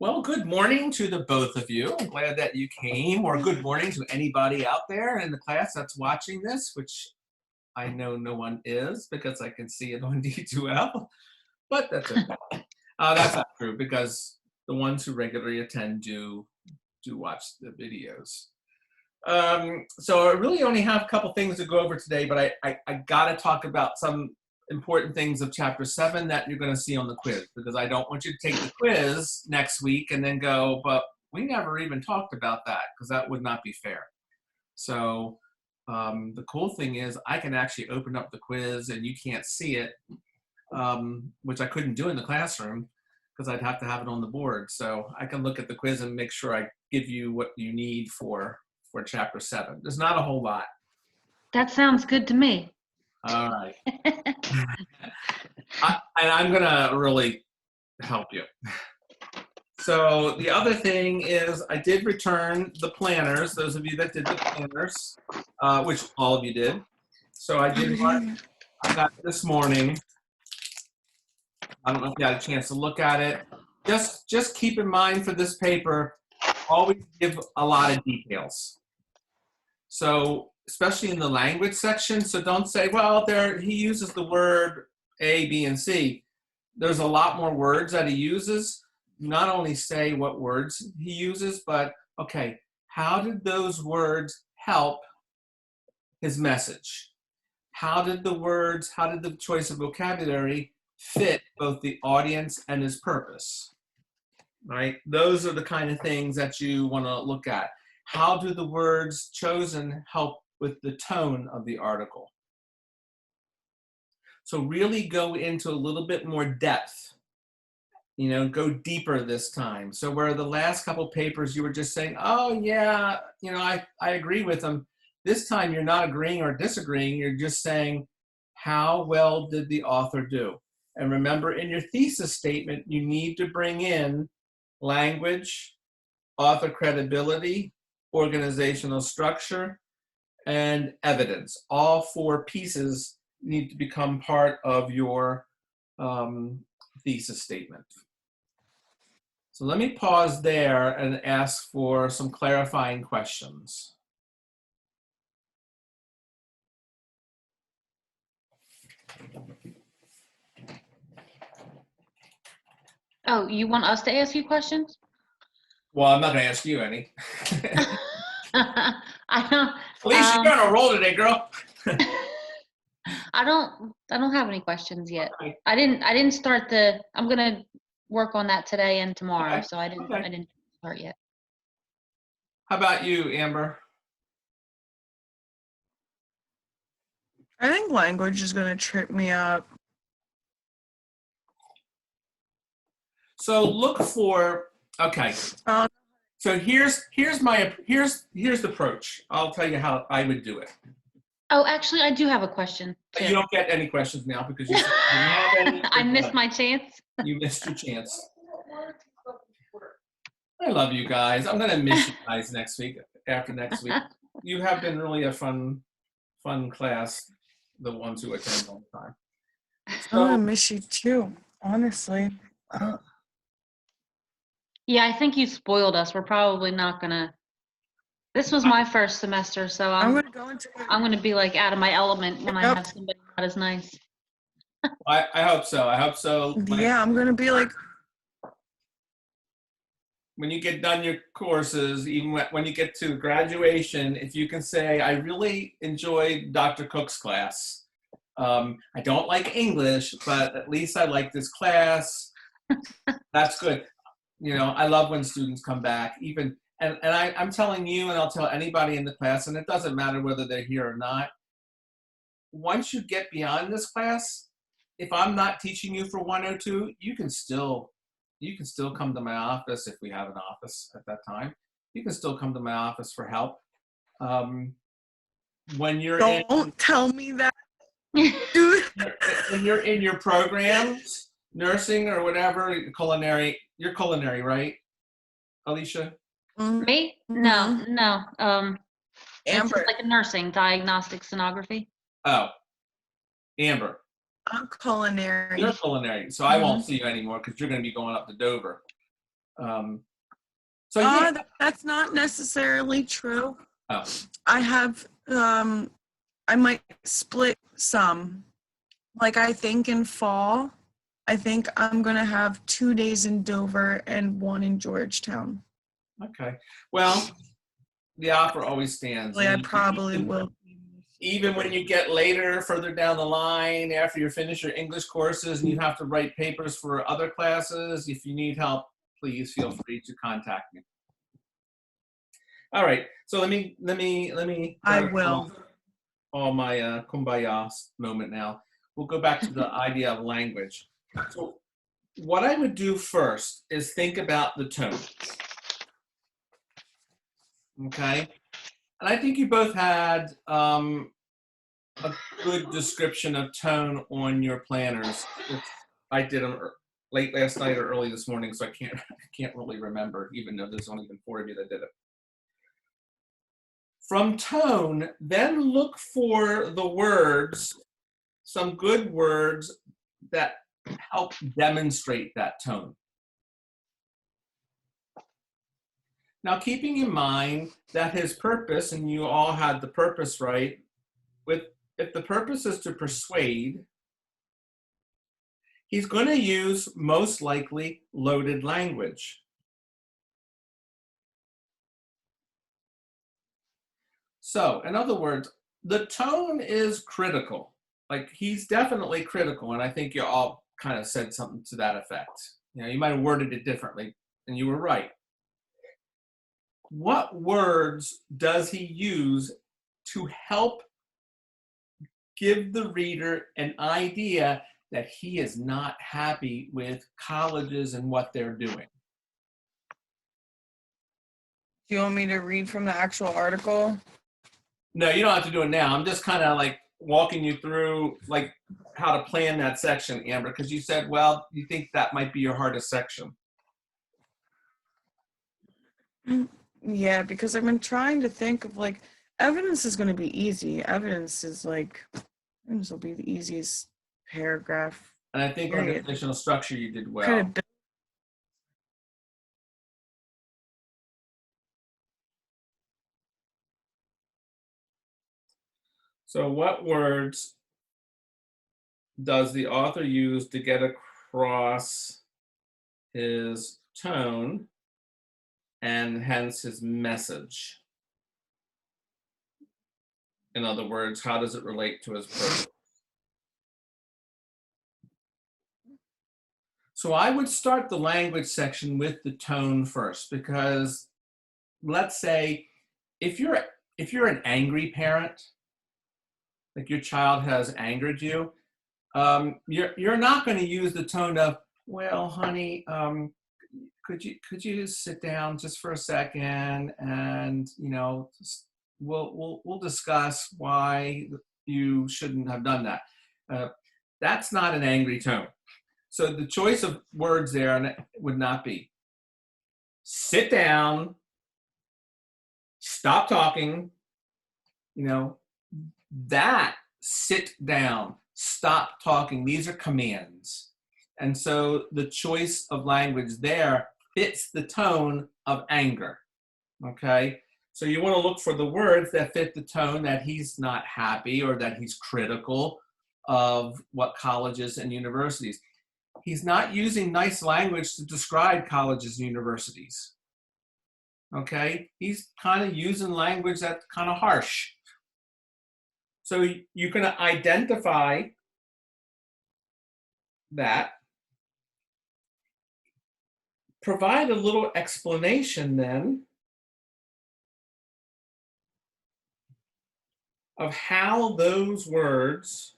Well, good morning to the both of you. I'm glad that you came, or good morning to anybody out there in the class that's watching this, which I know no one is because I can see it on D2L, but that's okay. That's not true because the ones who regularly attend do watch the videos. So I really only have a couple things to go over today, but I got to talk about some important things of chapter 7 that you're going to see on the quiz, because I don't want you to take the quiz next week and then go, but we never even talked about that, because that would not be fair. So the cool thing is I can actually open up the quiz and you can't see it, which I couldn't do in the classroom because I'd have to have it on the board. So I can look at the quiz and make sure I give you what you need for chapter 7. There's not a whole lot. That sounds good to me. All right. I'm going to really help you. So the other thing is I did return the planners, those of you that did the planners, which all of you did. So I did one I got this morning. I don't know if you had a chance to look at it. Just keep in mind for this paper, always give a lot of details. So especially in the language section, so don't say, well, he uses the word A, B, and C. There's a lot more words that he uses. Not only say what words he uses, but okay, how did those words help his message? How did the choice of vocabulary fit both the audience and his purpose? Right? Those are the kind of things that you want to look at. How do the words chosen help with the tone of the article? So really go into a little bit more depth. Go deeper this time. So where the last couple papers you were just saying, oh yeah, I agree with them. This time you're not agreeing or disagreeing. You're just saying, how well did the author do? And remember, in your thesis statement, you need to bring in language, author credibility, organizational structure, and evidence. All 4 pieces need to become part of your thesis statement. So let me pause there and ask for some clarifying questions. Oh, you want us to ask you questions? Well, I'm not going to ask you any. I don't. Alicia, you're on a roll today, girl. I don't have any questions yet. Okay. I didn't start I'm gonna work on that today and tomorrow, Okay. so I didn't start yet. How about you, Amber? I think language is going to trip me up. So look for, okay. So here's the approach. I'll tell you how I would do it. Oh, actually, I do have a question. Too. You don't get any questions now because you didn't have any. I missed my chance. You missed your chance. I love you guys. I'm going to miss you guys after next week. You have been really a fun class, the ones who attend all the time. So, I miss you too, honestly. Yeah, I think you spoiled us. We're probably not gonna. This was my first semester, so I'm gonna be like out of my element when I have somebody not as nice. I hope so. I hope so. Yeah, I'm gonna be like. When you get done your courses, even when you get to graduation, if you can say, I really enjoyed Dr. Cook's class. I don't like English, but at least I like this class. That's good. I love when students come back, and I'm telling you, and I'll tell anybody in the class, and it doesn't matter whether they're here or not. Once you get beyond this class, if I'm not teaching you for 102, you can still come to my office if we have an office at that time. You can still come to my office for help. When you're Don't tell me that. When you're in your programs, nursing or whatever, culinary. You're culinary, right, Alicia? Me? No. Amber. It's like a nursing diagnostic sonography. Oh, Amber. I'm culinary. You're culinary, so I won't see you anymore because you're going to be going up to Dover. So yeah. That's not necessarily true. Oh. I have, I might split some. Like I think in fall, I think I'm going to have 2 days in Dover and 1 in Georgetown. Okay. Well, the offer always stands. I probably will. Even when you get later, further down the line, after you finish your English courses and you have to write papers for other classes, if you need help, please feel free to contact me. All right. So let me. I will. All my kumbaya moment now. We'll go back to the idea of language. So what I would do first is think about the tone. Okay? And I think you both had a good description of tone on your planners. I did them late last night or early this morning, so I can't really remember, even though there's only been 4 of you that did it. From tone, then look for the words, some good words that help demonstrate that tone. Now, keeping in mind that his purpose, and you all had the purpose right, if the purpose is to persuade, he's going to use most likely loaded language. So, in other words, the tone is critical. Like, he's definitely critical, and I think you all kind of said something to that effect. You know, you might have worded it differently, and you were right. What words does he use to help give the reader an idea that he is not happy with colleges and what they're doing? Do you want me to read from the actual article? No, you don't have to do it now. I'm just kind of like walking you through like how to plan that section, Amber, because you said, well, you think that might be your hardest section. Yeah, because I've been trying to think of like, evidence is going to be easy. Evidence will be the easiest paragraph. And I think period. organizational structure you did well. Kind of So what words does the author use to get across his tone and hence his message? In other words, how does it relate to his purpose? So I would start the language section with the tone first, because let's say if you're an angry parent, like your child has angered you, you're not going to use the tone of, well, honey, could you just sit down just for a second, and we'll discuss why you shouldn't have done that. That's not an angry tone. So the choice of words there would not be sit down, stop talking, that sit down, stop talking, these are commands. And so the choice of language there fits the tone of anger, okay? So you want to look for the words that fit the tone that he's not happy or that he's critical of what colleges and universities. He's not using nice language to describe colleges and universities, okay? He's kind of using language that's kind of harsh. So you can identify that, provide a little explanation then of how those words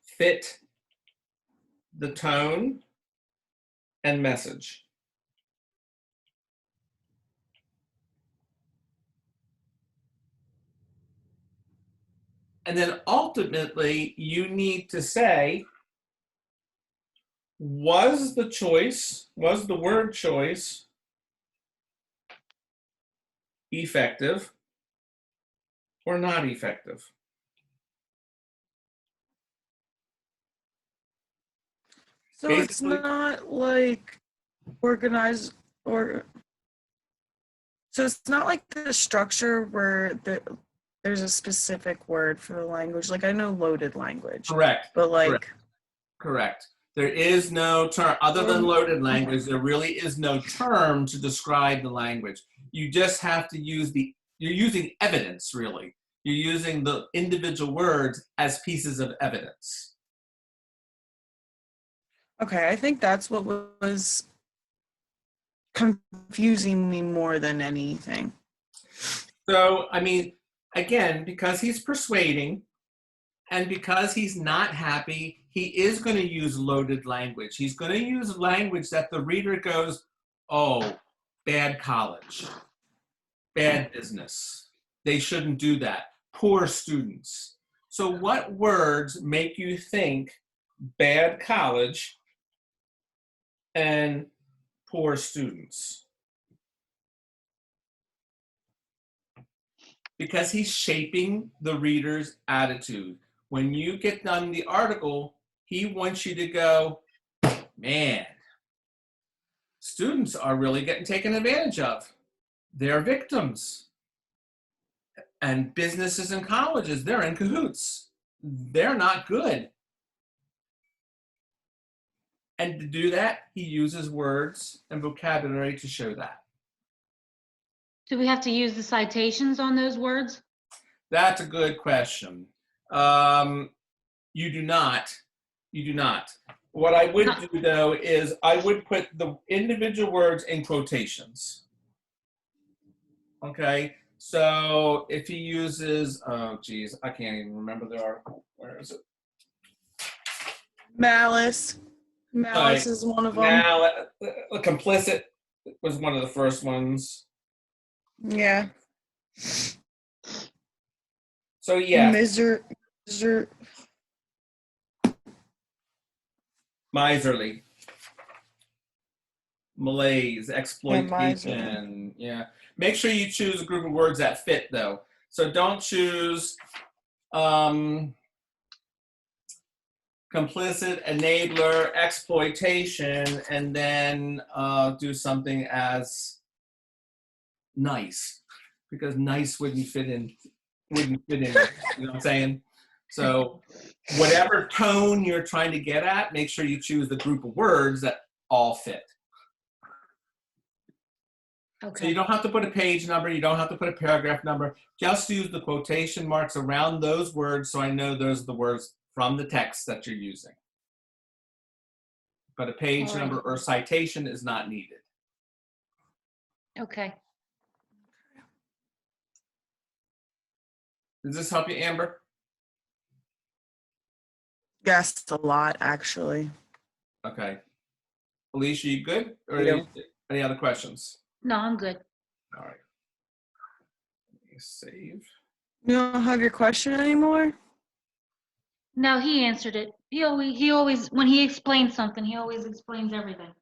fit the tone and message. And then ultimately, you need to say, was the word choice effective or not effective? So basically, it's not like organize or so it's not like the structure where there's a specific word for the language. Like I know loaded language. Correct. But like Correct. There is no term other than loaded language. There really is no term to describe the language. You just have to use you're using evidence, really. You're using the individual words as pieces of evidence. Okay, I think that's what was confusing me more than anything. So, I mean, again, because he's persuading and because he's not happy, he is going to use loaded language. He's going to use language that the reader goes, oh, bad college, bad business. They shouldn't do that. Poor students. So what words make you think bad college and poor students? Because he's shaping the reader's attitude. When you get done the article, he wants you to go, man, students are really getting taken advantage of. They're victims. And businesses and colleges, they're in cahoots. They're not good. And to do that, he uses words and vocabulary to show that. Do we have to use the citations on those words? That's a good question. You do not. You do not. What I would do, though, is I would put the individual words in quotations. Okay? So if he uses, oh, geez, I can't even remember the article. Where is it? Malice. Malice is one of them. Complicit was one of the first ones. Yeah. So, yeah. Miserly. Malaise, exploitation. Yeah. Make sure you choose a group of words that fit, though. So don't choose complicit, enabler, exploitation, and then do something as nice, because nice wouldn't fit in. You know what I'm saying? So whatever tone you're trying to get at, make sure you choose the group of words that all fit. Okay. So you don't have to put a page number, you don't have to put a paragraph number, just use the quotation marks around those words so I know those are the words from the text that you're using. But a page number or citation is not needed. Okay. Does this help you, Amber? Yes, a lot, actually. Okay. Alicia, you good? Or any other questions? No, I'm good. All right. Let me save. You don't have your question anymore? No, he answered it. He always, when he explains something, he always explains everything.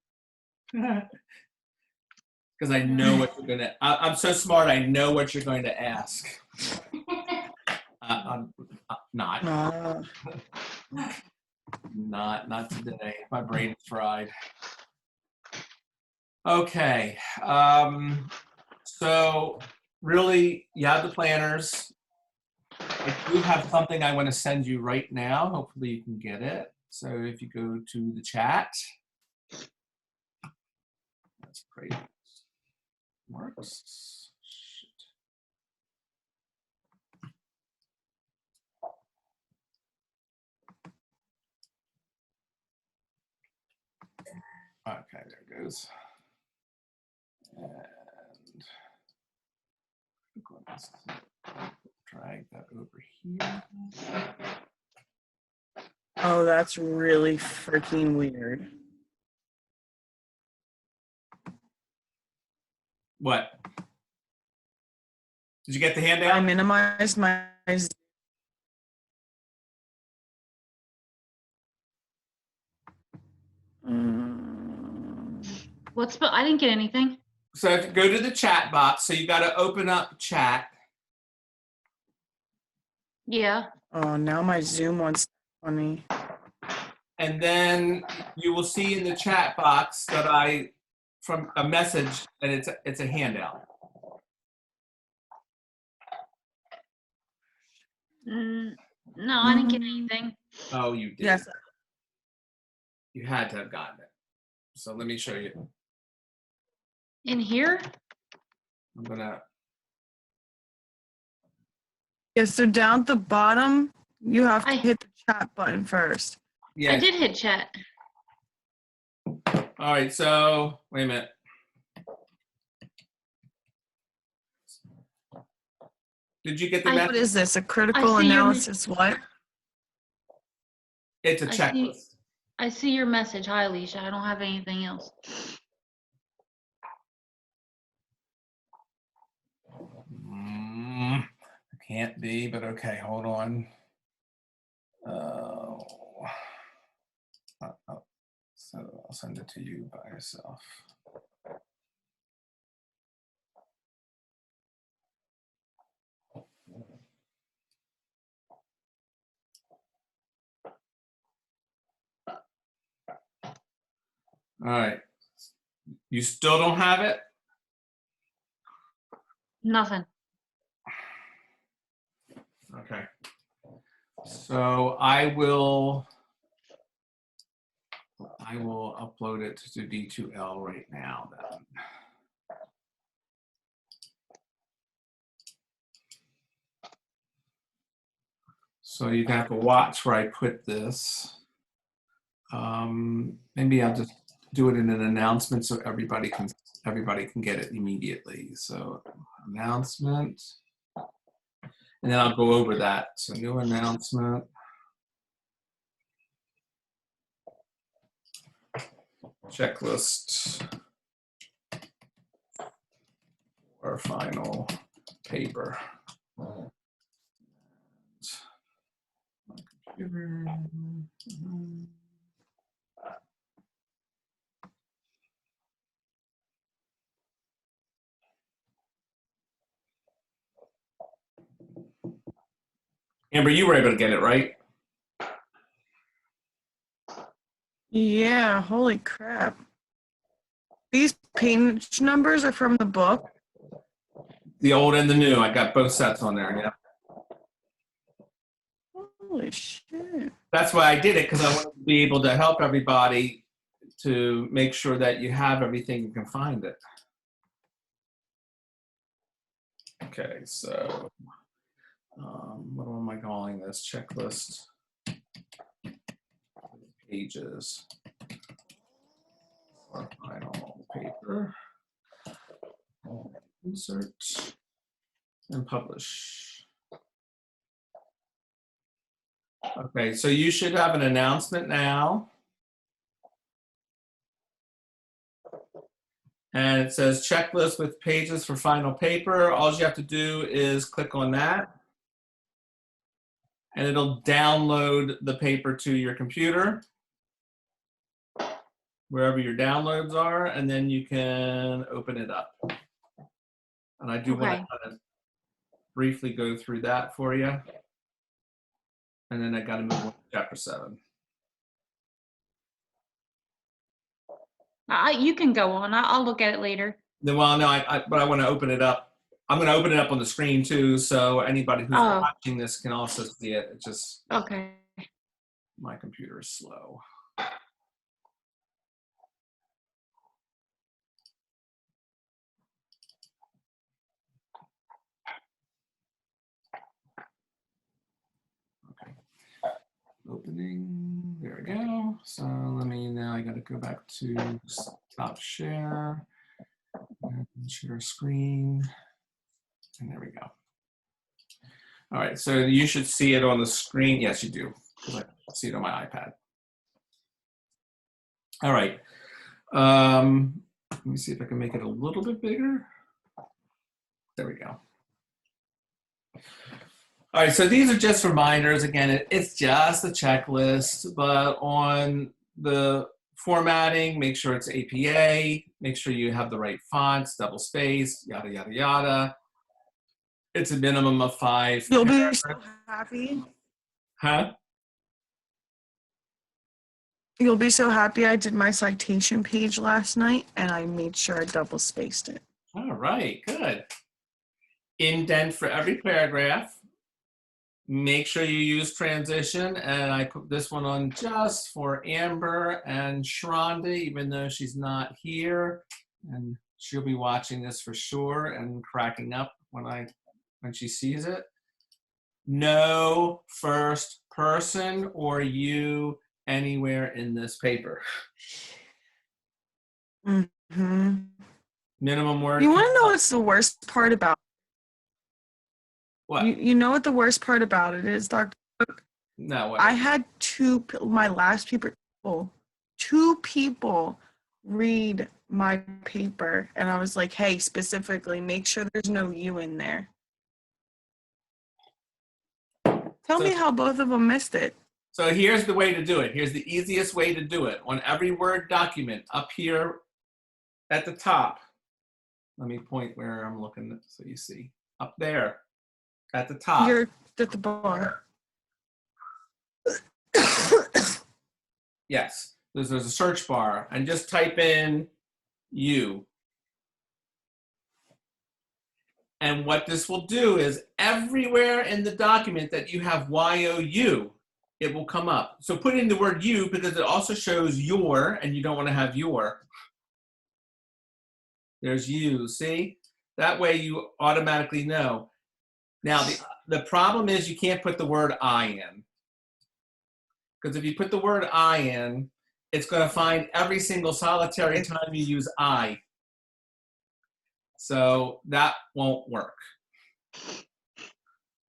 Because I know what you're gonna. I'm so smart. I know what you're going to ask. I'm not. Not today. My brain's fried. Okay. So really, you have the planners. I do have something I want to send you right now. Hopefully you can get it. So if you go to the chat. That's great. Works. Shit. Okay, there it goes. And drag that over here. Oh, that's really freaking weird. What? Did you get the handout? I minimized my. I didn't get anything. So if you go to the chat box, so you got to open up chat. Yeah. Oh, now my Zoom one's funny. And then you will see in the chat box that I from a message, and it's a handout. No, I didn't get anything. Oh, you did. Yes. You had to have gotten it. So let me show you. In here? I'm gonna. Yeah, so down at the bottom, you have to I- hit the chat button first. Yeah. I did hit chat. All right. So wait a minute. Did you get the What message? is this? A critical see your analysis? What? It's a I see. checklist. I see your message. Hi, Alicia. I don't have anything else. Can't be, but okay. Hold on. So I'll send it to you by yourself. All right. You still don't have it? Nothing. Okay. So I will upload it to D2L right now then. So you'd have to watch where I put this. Maybe I'll just do it in an announcement so everybody can get it immediately. So announcement, and then I'll go over that. So new announcement. Checklist for final paper. Computer. Amber, you were able to get it, right? Yeah, holy crap. These page numbers are from the book. The old and the new. I got both sets on there, yeah. Holy shit. That's why I did it, because I wanted to be able to help everybody to make sure that you have everything, you can find it. Okay, so what am I calling this? Checklist pages for final paper. Insert and publish. Okay, so you should have an announcement now. And it says checklist with pages for final paper. All you have to do is click on that. And it'll download the paper to your computer, wherever your downloads are, and then you can open it up. And I do want to kind of briefly go through that for you. And then I got to move on to chapter 7. You can go on. I'll look at it later. Well, no, but I want to open it up. I'm going to open it up on the screen too, so anybody who's watching this can also see it. It's just my computer is slow. Okay, opening. There we go. So now I got to go back to stop share and share screen. And there we go. All right, so you should see it on the screen. Yes, you do, because I see it on my iPad. All right. Let me see if I can make it a little bit bigger. There we go. All right, so these are just reminders. Again, it's just a checklist, but on the formatting, make sure it's APA, make sure you have the right fonts, double space, yada, yada, yada. It's a minimum of 5. You'll be so happy. Huh? You'll be so happy I did my citation page last night and I made sure I double spaced it. All right, good. Indent for every paragraph. Make sure you use transition, and I put this one on just for Amber and Shronda, even though she's not here, and she'll be watching this for sure and cracking up when she sees it. No first person or you anywhere in this paper. Mm-hmm. Minimum word. You want to know what's the worst part about What? You know what the worst part about it is, Dr. Cook? No, what? I had my last paper, two people read my paper, and I was like, hey, specifically, make sure there's no you in there. Tell me how both of them missed it. So here's the way to do it. Here's the easiest way to do it. On every Word document, up here at the top, let me point where I'm looking so you see. Up there, at the top. You're at the bar. Yes, there's a search bar, and just type in you. And what this will do is everywhere in the document that you have YOU, it will come up. So put in the word you because it also shows your, and you don't want to have your. There's you, see? That way you automatically know. Now, the problem is you can't put the word I in. Because if you put the word I in, it's going to find every single solitary time you use I. So that won't work.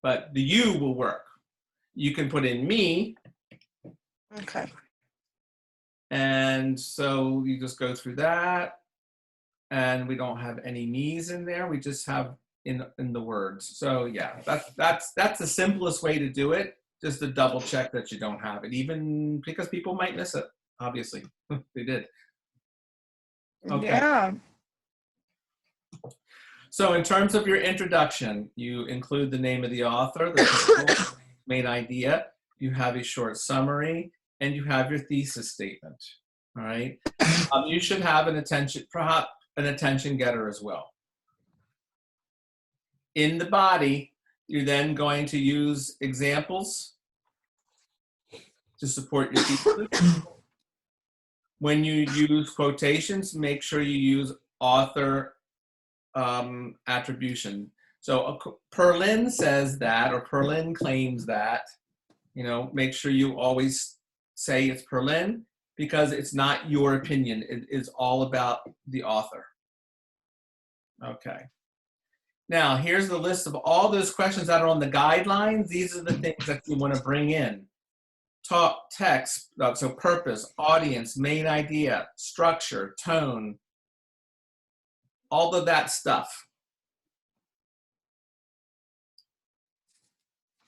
But the you will work. You can put in me. Okay. And so you just go through that. And we don't have any me's in there. We just have in the words. So yeah, that's the simplest way to do it. Just to double check that you don't have it, even because people might miss it. Obviously, they did. Okay. Yeah. So in terms of your introduction, you include the name of the author, the title, main idea. You have a short summary, and you have your thesis statement. All right. You should have an attention getter as well. In the body, you're then going to use examples to support your thesis. When you use quotations, make sure you use author attribution. So Perlin says that, or Perlin claims that, make sure you always say it's Perlin because it's not your opinion. It is all about the author. Okay. Now, here's the list of all those questions that are on the guidelines. These are the things that you want to bring in. Talk, text, so purpose, audience, main idea, structure, tone, all of that stuff.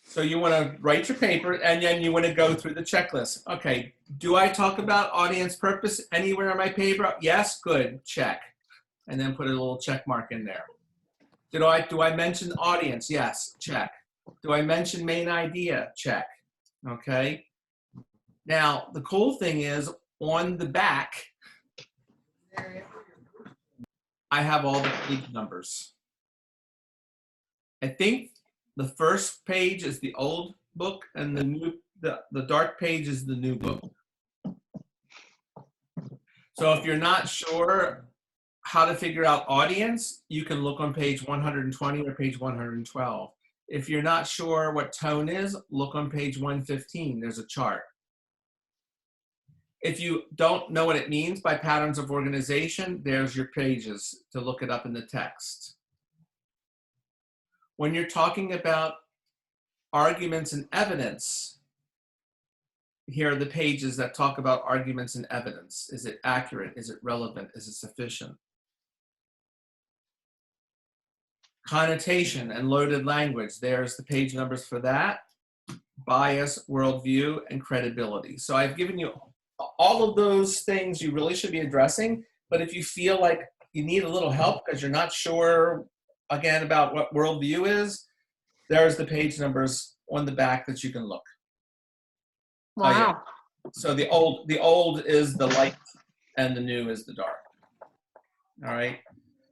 So you want to write your paper, and then you want to go through the checklist. Okay, do I talk about audience purpose anywhere in my paper? Yes, good, check. And then put a little check mark in there. Do I mention audience? Yes, check. Do I mention main idea? Check. Okay. Now, the cool thing is on the back, I have all the page numbers. I think the first page is the old book and the dark page is the new book. So if you're not sure how to figure out audience, you can look on page 120 or page 112. If you're not sure what tone is, look on page 115. There's a chart. If you don't know what it means by patterns of organization, there's your pages to look it up in the text. When you're talking about arguments and evidence, here are the pages that talk about arguments and evidence. Is it accurate? Is it relevant? Is it sufficient? Connotation and loaded language, there's the page numbers for that. Bias, worldview, and credibility. So I've given you all of those things you really should be addressing, but if you feel like you need a little help because you're not sure, again, about what worldview is, there's the page numbers on the back that you can look. Wow. So the old is the light and the new is the dark. All right.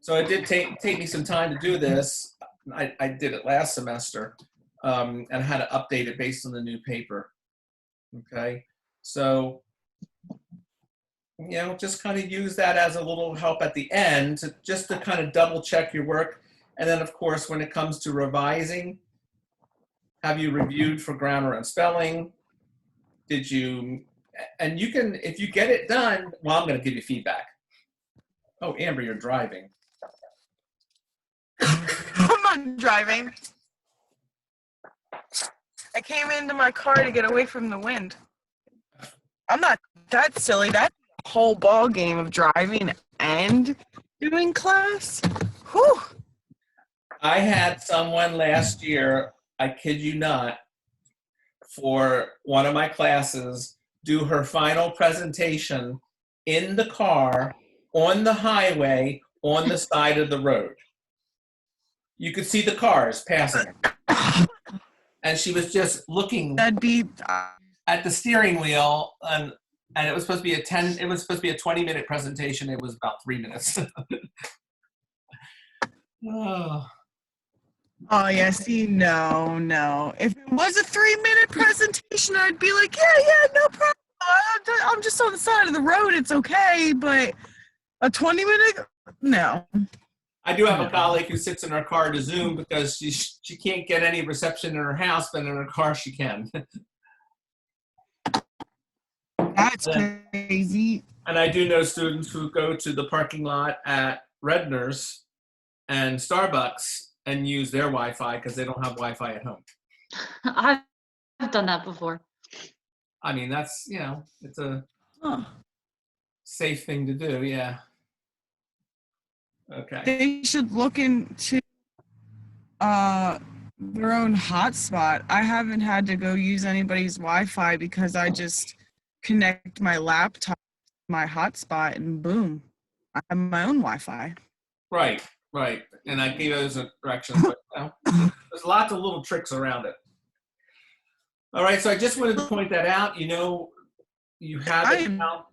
So it did take me some time to do this. I did it last semester, and had to update it based on the new paper. Okay. So, just kind of use that as a little help at the end just to kind of double check your work. And then, of course, when it comes to revising, have you reviewed for grammar and spelling? Did you, and you can, if you get it done, well, I'm going to give you feedback. Oh, Amber, you're driving. I'm not driving. I came into my car to get away from the wind. I'm not that silly. That's a whole ball game of driving and doing class. Whew. I had someone last year, I kid you not, for one of my classes, do her final presentation in the car, on the highway, on the side of the road. You could see the cars passing. And she was just looking at the steering wheel, and it was supposed to be a 20-minute presentation. It was about 3 minutes. Oh. Oh, yeah, see, no. If it was a 3-minute presentation, I'd be like, yeah, no problem. I'm just on the side of the road. It's okay. But a 20-minute, no. I do have a colleague who sits in her car to Zoom because she can't get any reception in her house, but in her car she can. That's crazy. And I do know students who go to the parking lot at Redner's and Starbucks and use their Wi-Fi because they don't have Wi-Fi at home. I've done that before. I mean, that's, it's a safe thing to do, yeah. Okay. They should look into their own hotspot. I haven't had to go use anybody's Wi-Fi because I just connect my laptop to my hotspot and boom, I have my own Wi-Fi. Right. And I gave those directions, but there's lots of little tricks around it. All right, so I just wanted to point that out. You have it now.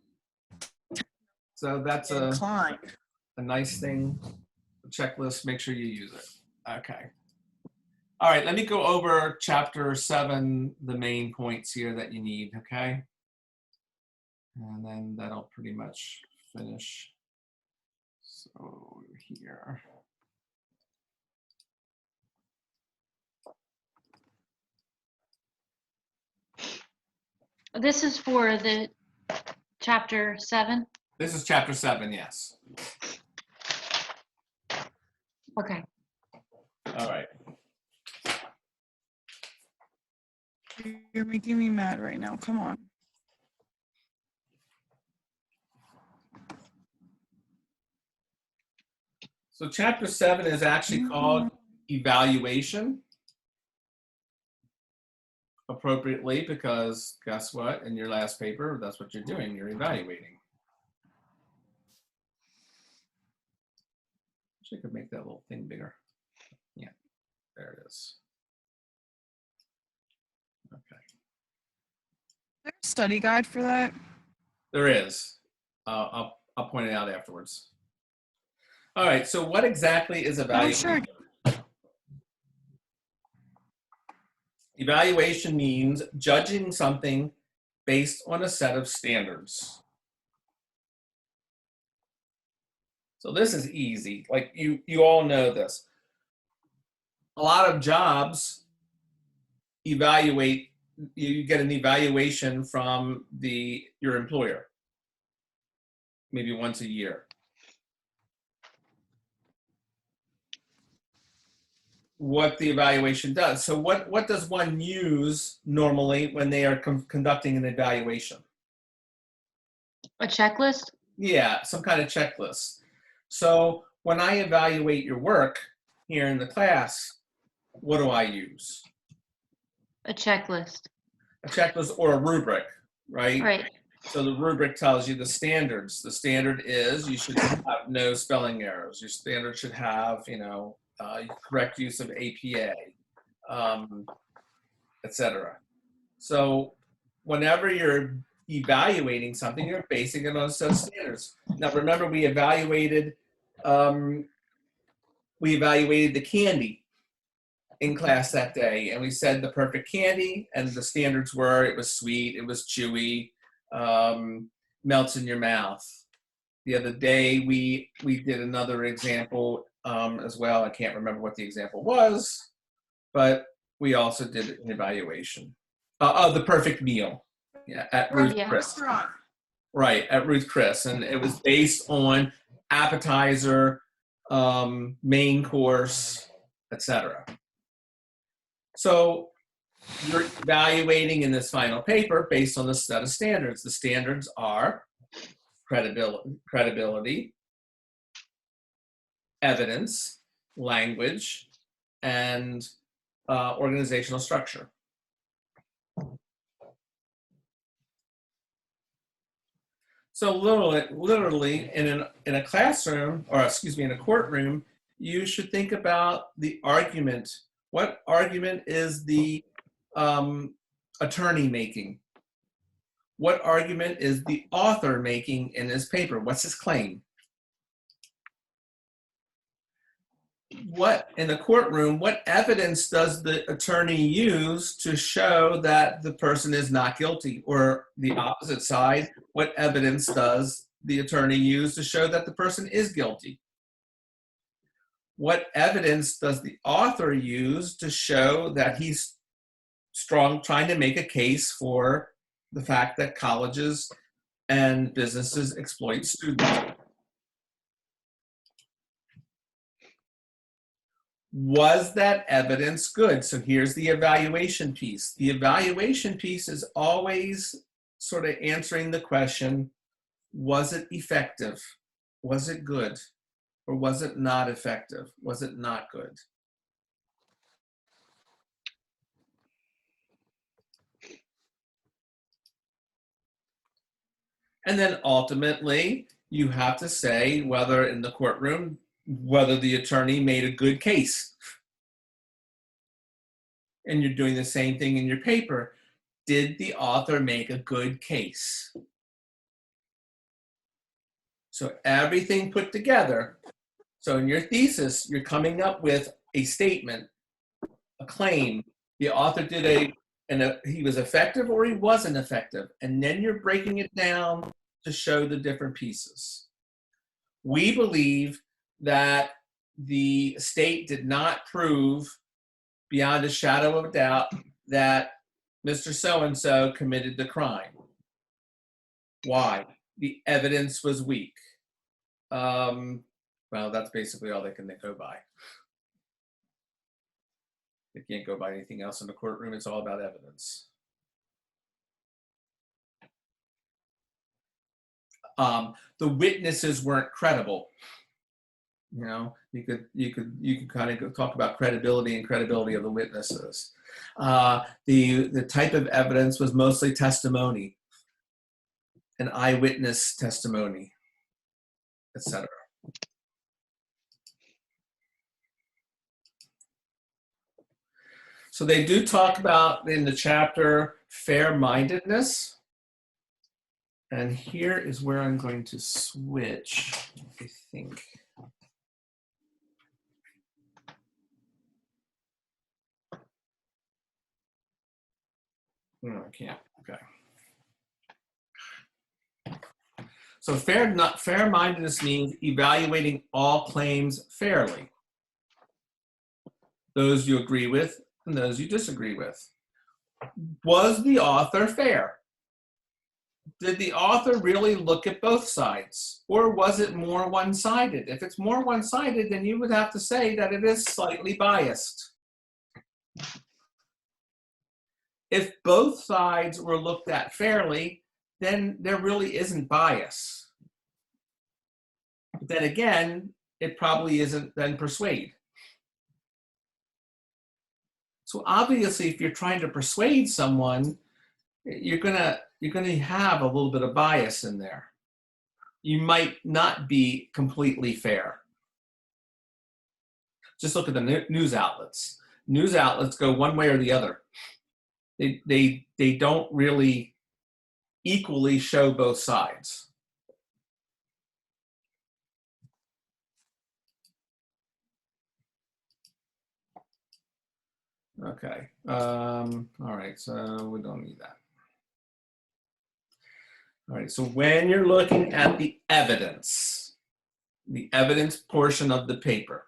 So that's a nice thing. The checklist, make sure you use it. Okay. All right, let me go over chapter 7, the main points here that you need, okay? And then that'll pretty much finish. So here. This is for the chapter 7? This is chapter 7, yes. Okay. All right. You're making me mad right now. Come on. So chapter 7 is actually called evaluation, appropriately, because guess what? In your last paper, that's what you're doing. You're evaluating. Actually, I could make that little thing bigger. Yeah, there it is. Okay. Is there a study guide for that? There is. I'll point it out afterwards. All right, so what exactly is evaluation? Sure. Evaluation means judging something based on a set of standards. So this is easy. Like you all know this. A lot of jobs evaluate, you get an evaluation from your employer, maybe once a year. What the evaluation does. So what does one use normally when they are conducting an evaluation? A checklist? Yeah, some kind of checklist. So when I evaluate your work here in the class, what do I use? A checklist. A checklist or a rubric, right? Right. So the rubric tells you the standards. The standard is you should have no spelling errors. Your standard should have, correct use of APA, etc. So whenever you're evaluating something, you're basing it on a set of standards. Now, remember, we evaluated the candy in class that day, and we said the perfect candy, and the standards were it was sweet, it was chewy, melts in your mouth. The other day, we did another example as well. I can't remember what the example was, but we also did an evaluation of the perfect meal. Yeah, at Ruth Chris. Right, at Ruth Chris. And it was based on appetizer, main course, etc. So you're evaluating in this final paper based on the set of standards. The standards are credibility, evidence, language, and organizational structure. So literally in a classroom, or excuse me, in a courtroom, you should think about the argument. What argument is the attorney making? What argument is the author making in his paper? What's his claim? What, in the courtroom, what evidence does the attorney use to show that the person is not guilty? Or the opposite side, what evidence does the attorney use to show that the person is guilty? What evidence does the author use to show that he's trying to make a case for the fact that colleges and businesses exploit students? Was that evidence good? So here's the evaluation piece. The evaluation piece is always sort of answering the question, was it effective? Was it good? Or was it not effective? Was it not good? And then ultimately, you have to say whether in the courtroom, whether the attorney made a good case. And you're doing the same thing in your paper. Did the author make a good case? So everything put together. So in your thesis, you're coming up with a statement, a claim. The author did he was effective or he wasn't effective. And then you're breaking it down to show the different pieces. We believe that the state did not prove beyond a shadow of a doubt that Mr. So-and-so committed the crime. Why? The evidence was weak. Well, that's basically all they can go by. They can't go by anything else in the courtroom. It's all about evidence. The witnesses weren't credible. You know, you could kind of talk about credibility and credibility of the witnesses. The type of evidence was mostly testimony, an eyewitness testimony, etc. So they do talk about in the chapter fair-mindedness. And here is where I'm going to switch, I think. No, I can't. Okay. So fair-mindedness means evaluating all claims fairly. Those you agree with and those you disagree with. Was the author fair? Did the author really look at both sides? Or was it more one-sided? If it's more one-sided, then you would have to say that it is slightly biased. If both sides were looked at fairly, then there really isn't bias. But then again, it probably isn't then persuade. So obviously, if you're trying to persuade someone, you're gonna have a little bit of bias in there. You might not be completely fair. Just look at the news outlets. News outlets go one way or the other. They don't really equally show both sides. Okay. All right. So we don't need that. All right. So when you're looking at the evidence portion of the paper,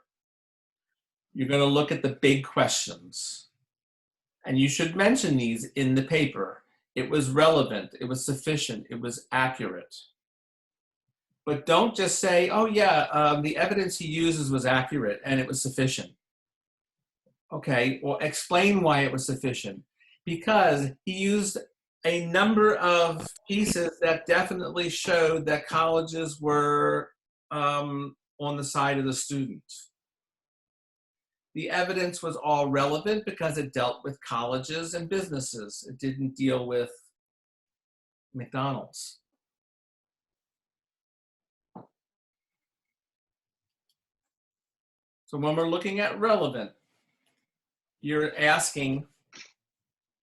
you're going to look at the big questions. And you should mention these in the paper. It was relevant. It was sufficient. It was accurate. But don't just say, oh, yeah, the evidence he uses was accurate and it was sufficient. Okay, well, explain why it was sufficient. Because he used a number of pieces that definitely showed that colleges were on the side of the student. The evidence was all relevant because it dealt with colleges and businesses. It didn't deal with McDonald's. So when we're looking at relevant, you're asking,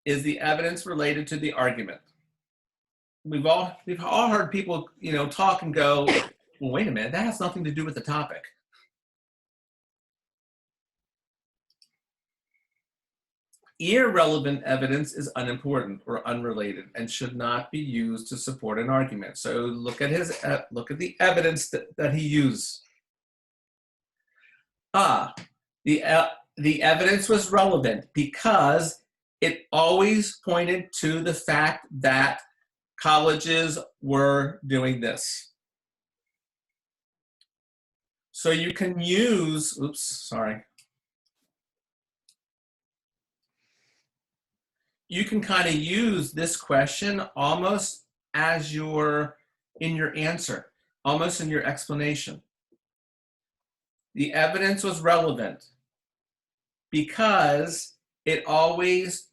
is the evidence related to the argument? We've all heard people, talk and go, well, wait a minute, that has nothing to do with the topic. Irrelevant evidence is unimportant or unrelated and should not be used to support an argument. So look at the evidence that he used. The evidence was relevant because it always pointed to the fact that colleges were doing this. So you can use, you can kind of use this question almost as in your answer, almost in your explanation. The evidence was relevant because it always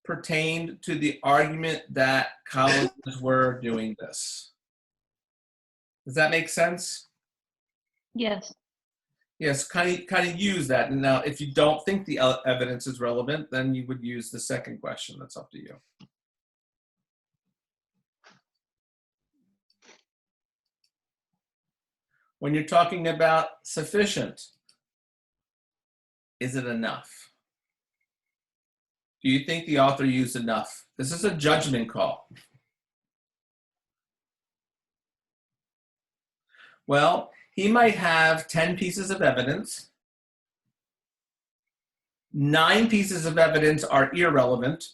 pertained to the argument that colleges were doing this. Does that make sense? Yes. Yes, kind of use that. And now, if you don't think the evidence is relevant, then you would use the second question. That's up to you. When you're talking about sufficient, is it enough? Do you think the author used enough? This is a judgment call. Well, he might have 10 pieces of evidence. 9 pieces of evidence are irrelevant,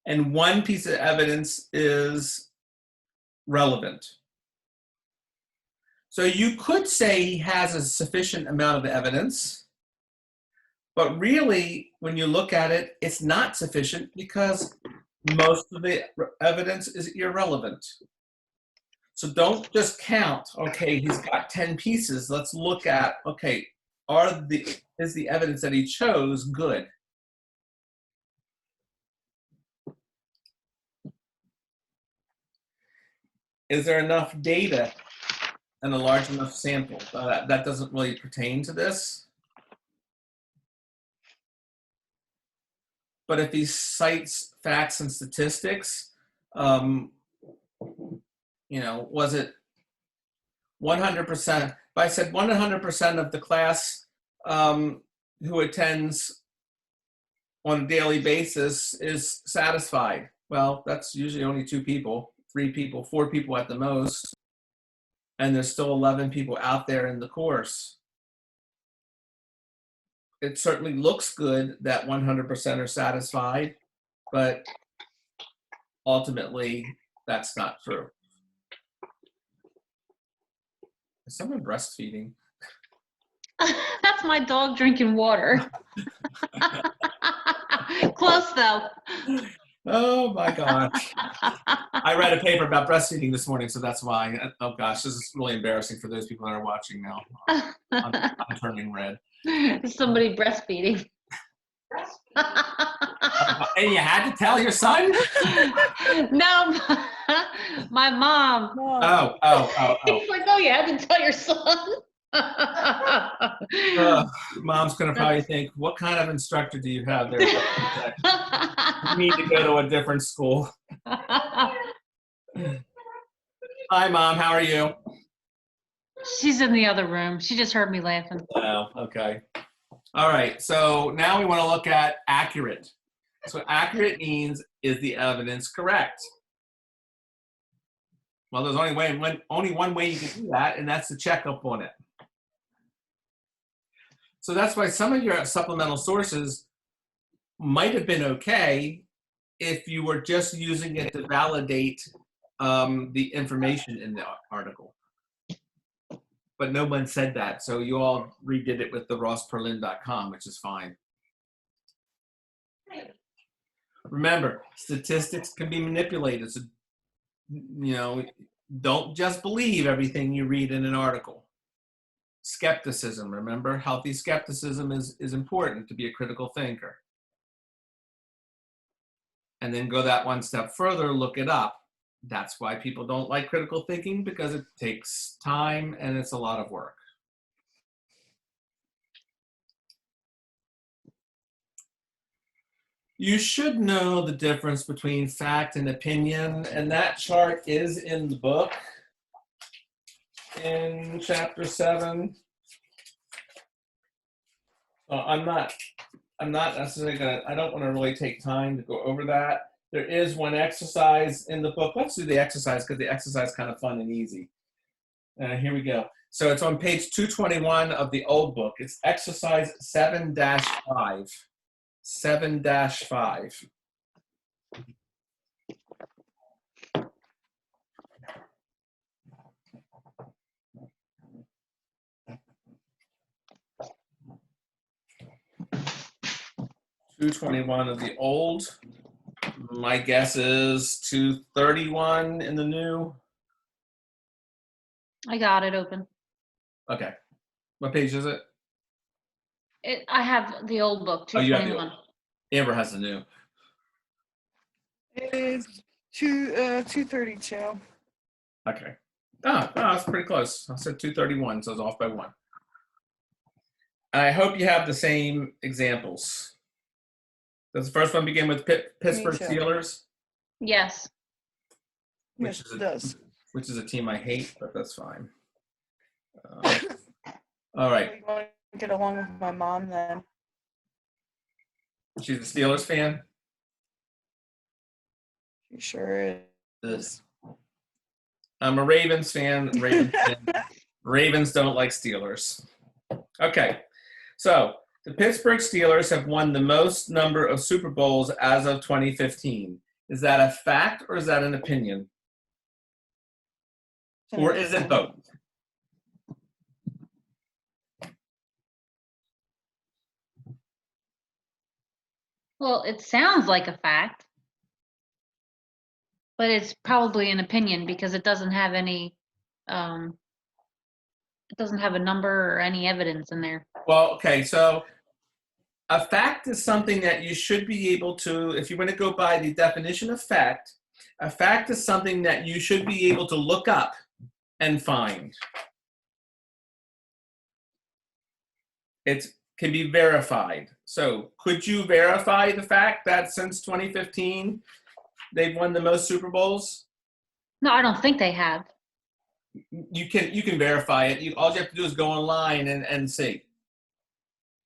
and 1 piece of evidence is relevant. So you could say he has a sufficient amount of evidence, but really, when you look at it, it's not sufficient because most of the evidence is irrelevant. So don't just count, okay, he's got 10 pieces. Let's look at, okay, is the evidence that he chose good? Is there enough data and a large enough sample? That doesn't really pertain to this. But if he cites facts and statistics, was it 100%? If I said 100% of the class who attends on a daily basis is satisfied, well, that's usually only 2 people, 3 people, 4 people at the most, and there's still 11 people out there in the course. It certainly looks good that 100% are satisfied, but ultimately, that's not true. Is someone breastfeeding? That's my dog drinking water. Close though. Oh my gosh. I read a paper about breastfeeding this morning, so that's why. Oh gosh, this is really embarrassing for those people that are watching now. I'm turning red. Is somebody breastfeeding? And you had to tell your son? No, my mom. Oh. He's like, oh, you had to tell your son. Mom's going to probably think, what kind of instructor do you have there? You need to go to a different school. Hi, Mom. How are you? She's in the other room. She just heard me laughing. Oh, okay. All right. So now we want to look at accurate. So accurate means, is the evidence correct? Well, there's only one way you can do that, and that's to check up on it. So that's why some of your supplemental sources might have been okay if you were just using it to validate the information in the article. But no one said that, so you all redid it with the rossperlin.com, which is fine. Remember, statistics can be manipulated, so don't just believe everything you read in an article. Skepticism, remember, healthy skepticism is important to be a critical thinker. And then go that one step further, look it up. That's why people don't like critical thinking, because it takes time and it's a lot of work. You should know the difference between fact and opinion, and that chart is in the book in chapter 7. I'm not necessarily I don't want to really take time to go over that. There is one exercise in the book. Let's do the exercise because the exercise is kind of fun and easy. Here we go. So it's on page 221 of the old book. It's exercise 7-5. 7-5. $221 of the old. My guess is $231 in the new. I got it open. Okay. What page is it? I have the old book, Oh, you have the 221. old. Amber has the new. It is 232. Okay. Oh, that's pretty close. I said 231, so I was off by 1. And I hope you have the same examples. Does the first one begin with Pittsburgh Steelers? Yes. Yes, it does. Which is a team I hate, but that's fine. All right. You want to get along with my mom then? She's a Steelers fan? She sure is. I'm a Ravens fan. Ravens don't like Steelers. Okay. So the Pittsburgh Steelers have won the most number of Super Bowls as of 2015. Is that a fact or is that an opinion? Or is it both? Well, it sounds like a fact, but it's probably an opinion because it doesn't have any, it doesn't have a number or any evidence in there. Well, okay, so a fact is something that you should be able to, if you want to go by the definition of fact, a fact is something that you should be able to look up and find. It can be verified. So could you verify the fact that since 2015, they've won the most Super Bowls? No, I don't think they have. You can verify it. All you have to do is go online and see.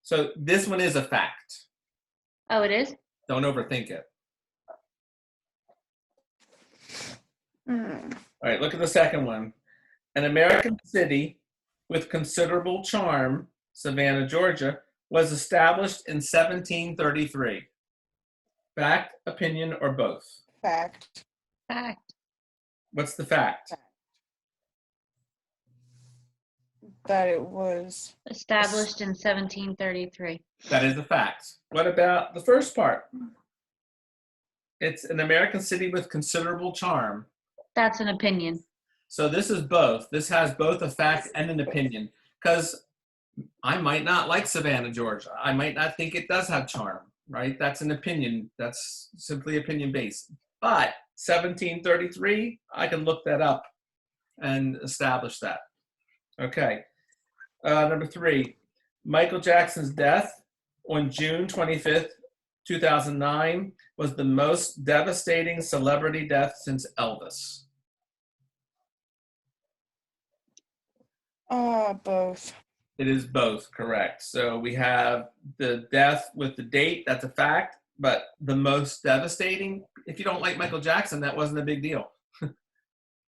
So this one is a fact. Oh, it is? Don't overthink it. All right, look at the second one. An American city with considerable charm, Savannah, Georgia, was established in 1733. Fact, opinion, or both? Fact. Fact. What's the fact? That it was Established in 1733. That is a fact. What about the first part? It's an American city with considerable charm. That's an opinion. So this is both. This has both a fact and an opinion. Because I might not like Savannah, Georgia. I might not think it does have charm, right? That's an opinion. That's simply opinion-based. But 1733, I can look that up and establish that. Okay. Number 3, Michael Jackson's death on June 25th, 2009 was the most devastating celebrity death since Elvis? Both. It is both, correct. So we have the death with the date, that's a fact, but the most devastating, if you don't like Michael Jackson, that wasn't a big deal,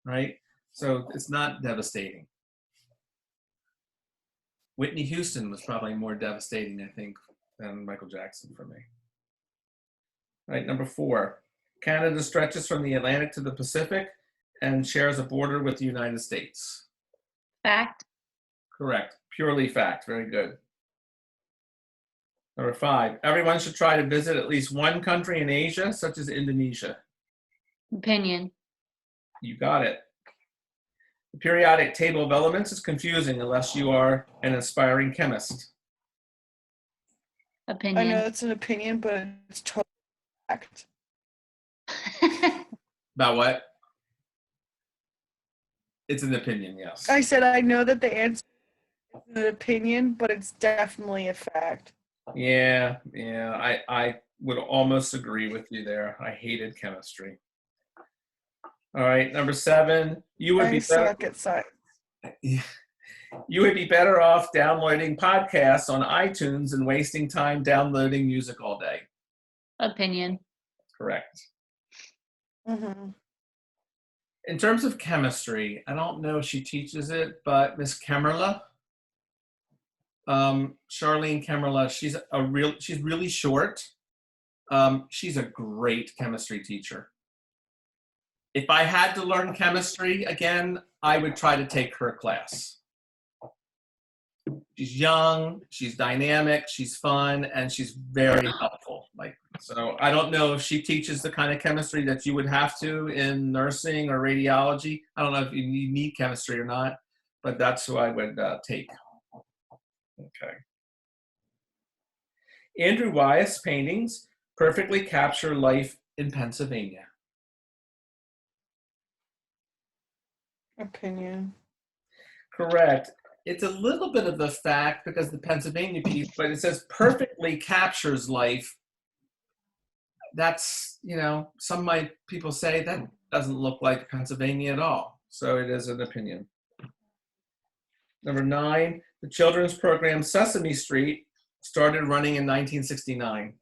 right? So it's not devastating. Whitney Houston was probably more devastating, I think, than Michael Jackson for me. All right, number 4. Canada stretches from the Atlantic to the Pacific and shares a border with the United States. Fact. Correct. Purely fact. Very good. Number 5. Everyone should try to visit at least one country in Asia, such as Indonesia. Opinion. You got it. The periodic table of elements is confusing unless you are an aspiring chemist. Opinion. I know it's an opinion, but it's totally fact. About what? It's an opinion, yes. I said I know that the answer is an opinion, but it's definitely a fact. Yeah, I would almost agree with you there. I hated chemistry. All right, number 7. You would be suck at science. You would be better off downloading podcasts on iTunes and wasting time downloading music all day. Opinion. Correct. Mm-hmm. In terms of chemistry, I don't know if she teaches it, but Miss Kemmerla, Charlene Kemmerla, she's really short. She's a great chemistry teacher. If I had to learn chemistry again, I would try to take her class. She's young, she's dynamic, she's fun, and she's very helpful. So I don't know if she teaches the kind of chemistry that you would have to in nursing or radiology. I don't know if you need chemistry or not, but that's who I would take. Okay. Andrew Wyeth's paintings perfectly capture life in Pennsylvania. Opinion. Correct. It's a little bit of a fact because the Pennsylvania piece, but it says perfectly captures life. That's, some people say that doesn't look like Pennsylvania at all. So it is an opinion. Number 9, the children's program Sesame Street started running in 1969.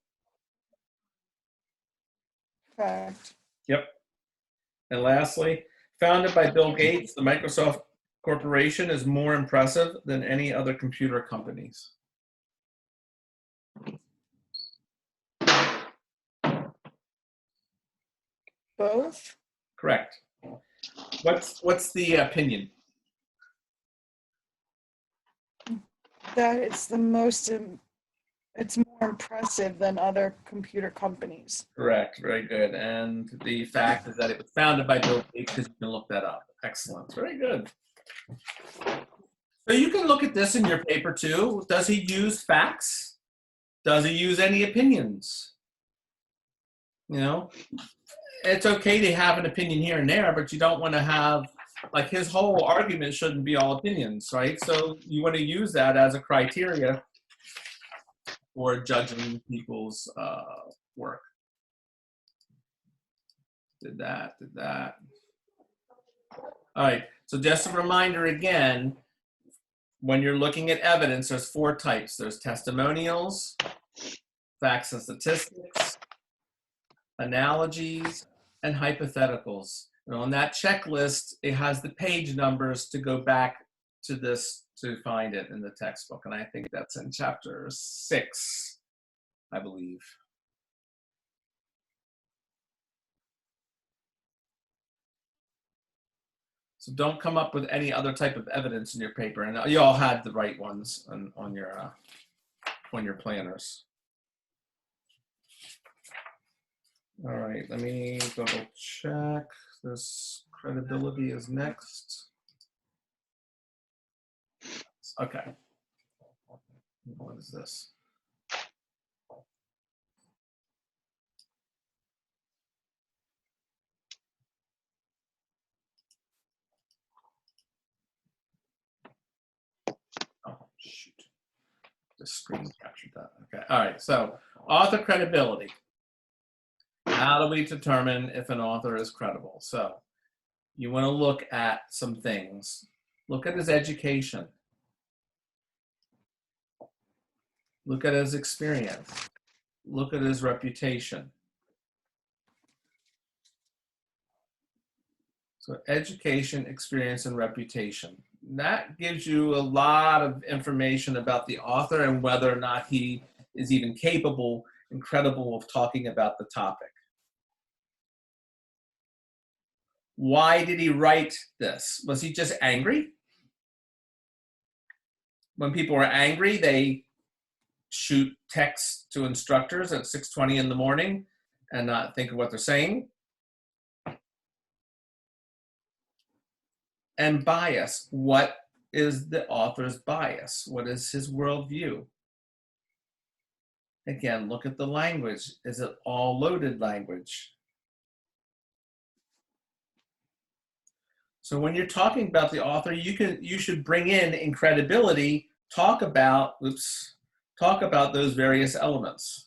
Fact. Yep. And lastly, founded by Bill Gates, the Microsoft Corporation is more impressive than any other computer companies. Both? Correct. What's the opinion? That it's it's more impressive than other computer companies. Correct. Very good. And the fact is that it was founded by Bill Gates, because you can look that up. Excellent. Very good. So you can look at this in your paper too. Does he use facts? Does he use any opinions? It's okay to have an opinion here and there, but you don't want to have, his whole argument shouldn't be all opinions, right? So you want to use that as a criteria for judging people's work. Did that. All right, so just a reminder again, when you're looking at evidence, there's 4 types. There's testimonials, facts and statistics, analogies, and hypotheticals. And on that checklist, it has the page numbers to go back to this to find it in the textbook. And I think that's in chapter 6, I believe. So don't come up with any other type of evidence in your paper. And you all had the right ones on your planners. All right, let me double check. This credibility is next. Okay. What is this? Oh, shoot. The screen captured that. Okay. All right. So Author credibility. How do we determine if an author is credible? So you want to look at some things. Look at his education. Look at his experience. Look at his reputation. So education, experience, and reputation. That gives you a lot of information about the author and whether or not he is even capable and credible of talking about the topic. Why did he write this? Was he just angry? When people are angry, they shoot texts to instructors at 6:20 in the morning and not think of what they're saying. And bias. What is the author's bias? What is his worldview? Again, look at the language. Is it all loaded language? So when you're talking about the author, you should bring in credibility, talk about those various elements.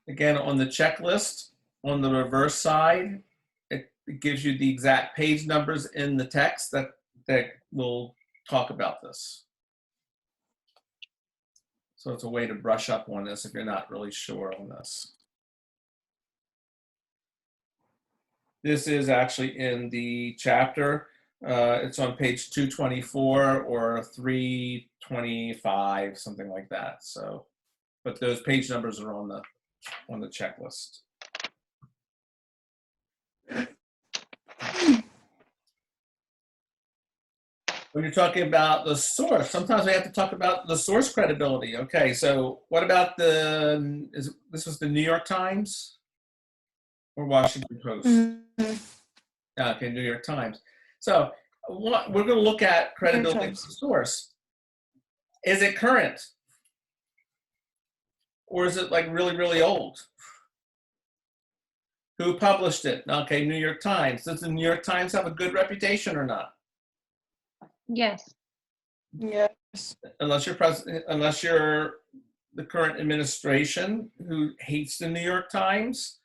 Again, on the checklist, on the reverse side, it gives you the exact page numbers in the text that will talk about this. So it's a way to brush up on this if you're not really sure on this. This is actually in the chapter. It's on page 224 or 325, something like that. So, but those page numbers are on the checklist. When you're talking about the source, sometimes we have to talk about the source credibility. Okay, so what about this was the New York Times or Washington Post? Mm-hmm. Okay, New York Times. So we're going to look at credibility of the source. Is it current? Or is it like really, really old? Who published it? Okay, New York Times. Does the New York Times have a good reputation or not? Yes. Yes. Unless you're the current administration who hates the New York Times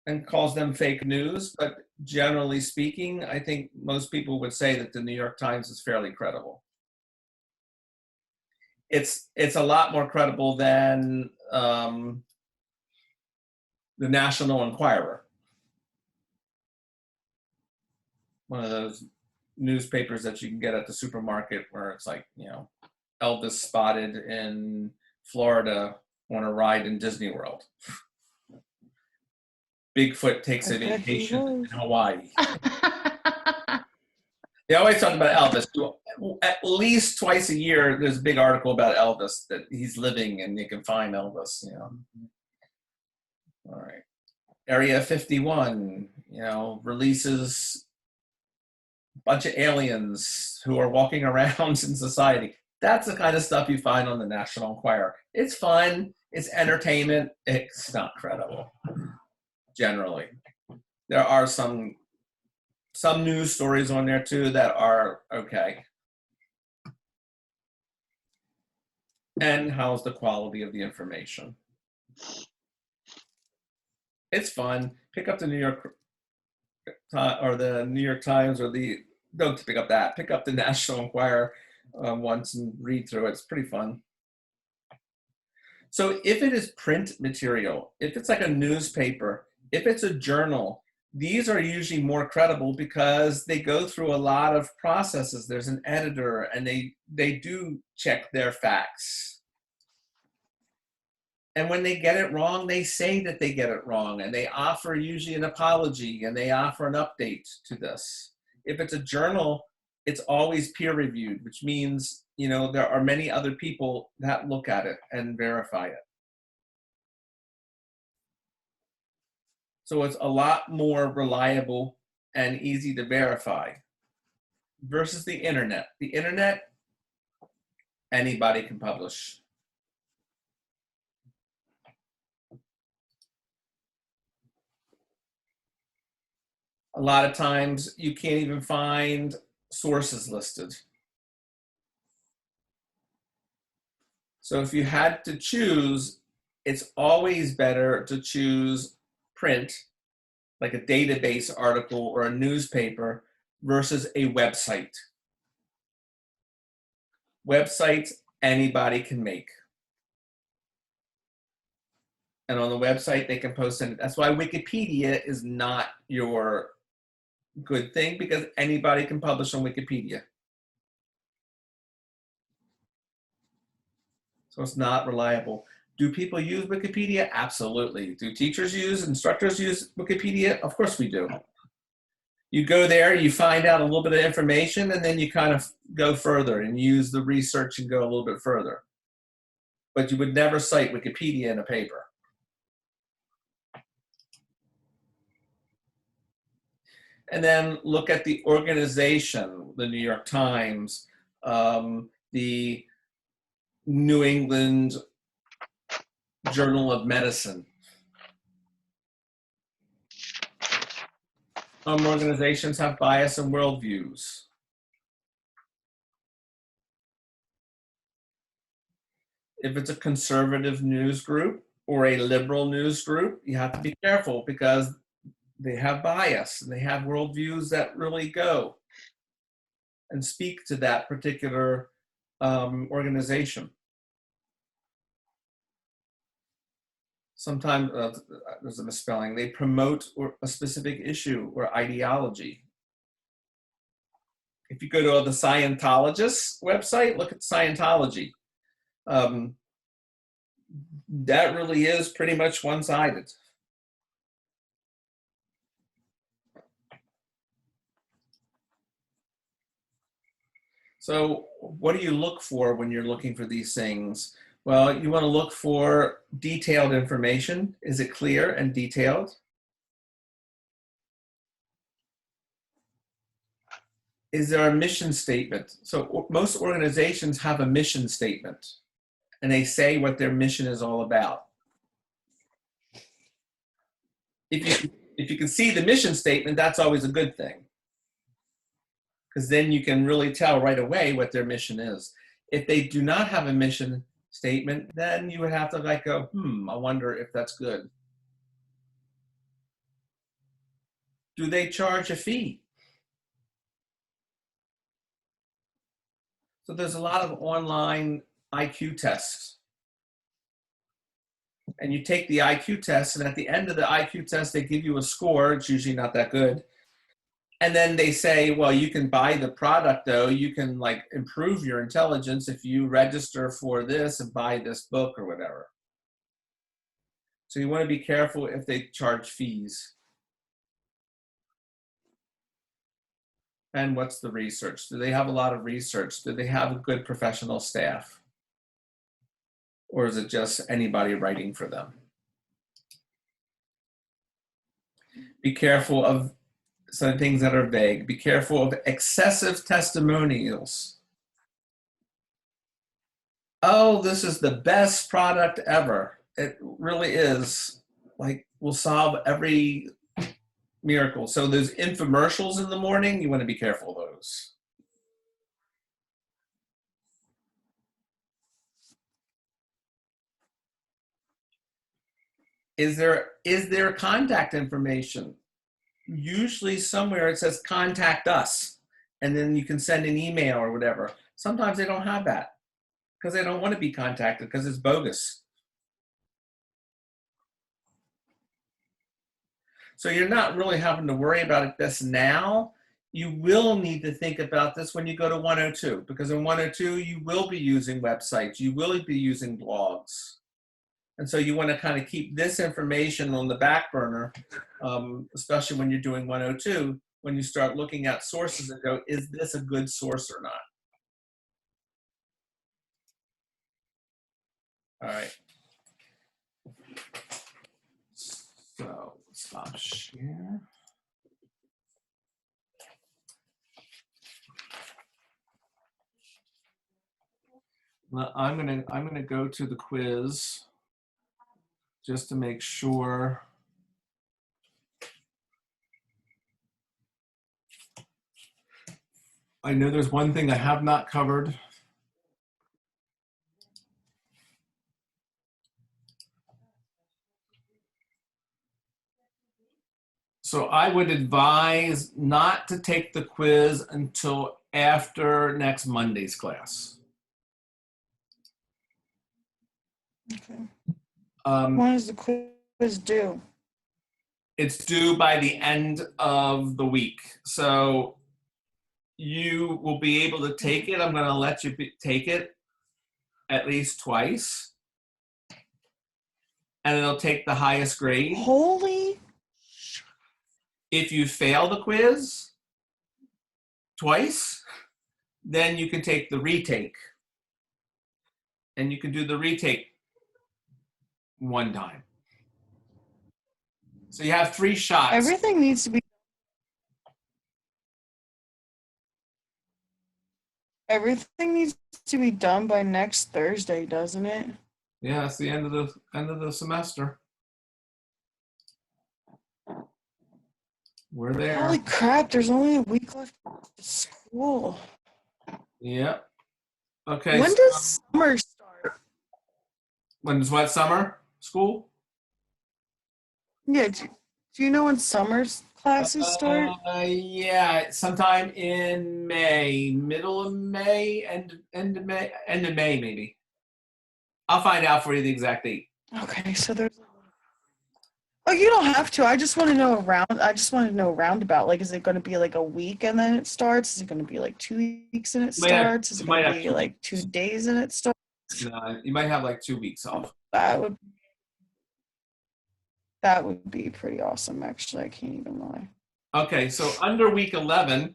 and calls them fake news. But generally speaking, I think most people would say that the New York Times is fairly credible. It's a lot more credible than the National Enquirer, one of those newspapers that you can get at the supermarket where it's like, Elvis spotted in Florida on a ride in Disney World. Bigfoot takes a vacation in Hawaii. They always talk about Elvis. At least twice a year, there's a big article about Elvis that he's living and you can find Elvis, All right. Area 51, releases a bunch of aliens who are walking around in society. That's the kind of stuff you find on the National Enquirer. It's fun. It's entertainment. It's not credible, generally. There are some news stories on there, too, that are okay. And how's the quality of the information? It's fun. Pick up the New York or the New York Times or don't pick up that. Pick up the National Enquirer once and read through it. It's pretty fun. So if it is print material, if it's like a newspaper, if it's a journal, these are usually more credible because they go through a lot of processes. There's an editor and they do check their facts. And when they get it wrong, they say that they get it wrong and they offer usually an apology and they offer an update to this. If it's a journal, it's always peer reviewed, which means, there are many other people that look at it and verify it. So it's a lot more reliable and easy to verify versus the internet. The internet, anybody can publish. A lot of times you can't even find sources listed. So if you had to choose, it's always better to choose print, like a database article or a newspaper, versus a website. Websites anybody can make. And on the website, they can post it. That's why Wikipedia is not your good thing, because anybody can publish on Wikipedia. So it's not reliable. Do people use Wikipedia? Absolutely. Do teachers instructors use Wikipedia? Of course we do. You go there, you find out a little bit of information, and then you kind of go further and use the research and go a little bit further. But you would never cite Wikipedia in a paper. And then look at the organization, the New York Times, the New England Journal of Medicine. Organizations have bias and worldviews. If it's a conservative news group or a liberal news group, you have to be careful, because they have bias and they have worldviews that really go and speak to that particular organization. Sometimes there's a misspelling. They promote a specific issue or ideology. If you go to the Scientologist website, look at Scientology. That really is pretty much one-sided. So what do you look for when you're looking for these things? Well, you want to look for detailed information. Is it clear and detailed? Is there a mission statement? So most organizations have a mission statement, and they say what their mission is all about. If you can see the mission statement, that's always a good thing, because then you can really tell right away what their mission is. If they do not have a mission statement, then you would have to like go, I wonder if that's good. Do they charge a fee? So there's a lot of online IQ tests. And you take the IQ test, and at the end of the IQ test, they give you a score. It's usually not that good. And then they say, well, you can buy the product, though. You can like improve your intelligence if you register for this and buy this book or whatever. So you want to be careful if they charge fees. And what's the research? Do they have a lot of research? Do they have a good professional staff? Or is it just anybody writing for them? Be careful of some things that are vague. Be careful of excessive testimonials. Oh, this is the best product ever. It really is. Like, will solve every miracle. So those infomercials in the morning, you want to be careful of those. Is there contact information? Usually somewhere it says contact us, and then you can send an email or whatever. Sometimes they don't have that because they don't want to be contacted because it's bogus. So you're not really having to worry about this now. You will need to think about this when you go to 102, because in 102 you will be using websites, you will be using blogs. And so you want to kind of keep this information on the back burner, especially when you're doing 102, when you start looking at sources and go, is this a good source or not? All right. So stop share. Well, I'm gonna go to the quiz just to make sure I know there's one thing I have not covered. So I would advise not to take the quiz until after next Monday's class. Okay. Um, When is the quiz due? it's due by the end of the week. So you will be able to take it. I'm going to let you take it at least twice. And it'll take the highest grade. Holy. If you fail the quiz twice, then you can take the retake. And you can do the retake one time. So you have 3 shots. Everything needs to be done by next Thursday, doesn't it? Yeah, it's the end of the semester. We're there. Holy crap, there's only a week left of school. Yep. Okay. When does summer start? When does what, summer school? Yeah, do you know when summer's classes start? Yeah, sometime in May, middle of May, end of May maybe. I'll find out for you the exact date. Okay, so there's. Oh, you don't have to. I just want to know roundabout. Like, is it going to be like a week and then it starts? Is it going to be like 2 weeks and it starts? Is it going to be like 2 days and it starts? No, you might have like 2 weeks off. That would be pretty awesome, actually. I can't even lie. Okay, so under week 11,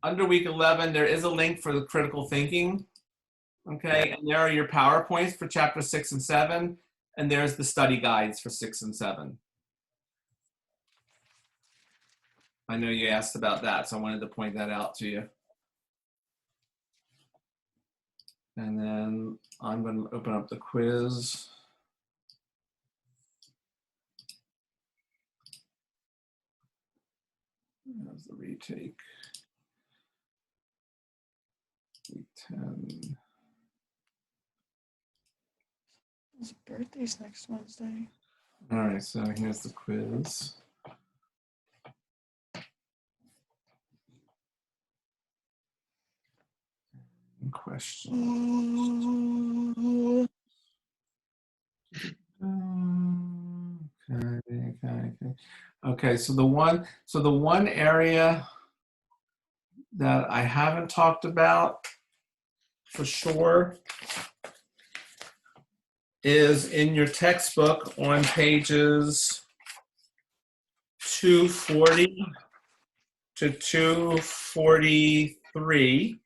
there is a link for the critical thinking. Okay, and there are your PowerPoints for chapter 6 and 7, and there's the study guides for 6 and 7. I know you asked about that, so I wanted to point that out to you. And then I'm going to open up the quiz. There's the retake. Week 10. His birthday's next Wednesday. All right, so here's the quiz. Question. Okay, so the one area that I haven't talked about for sure is in your textbook on pages 240 to 243,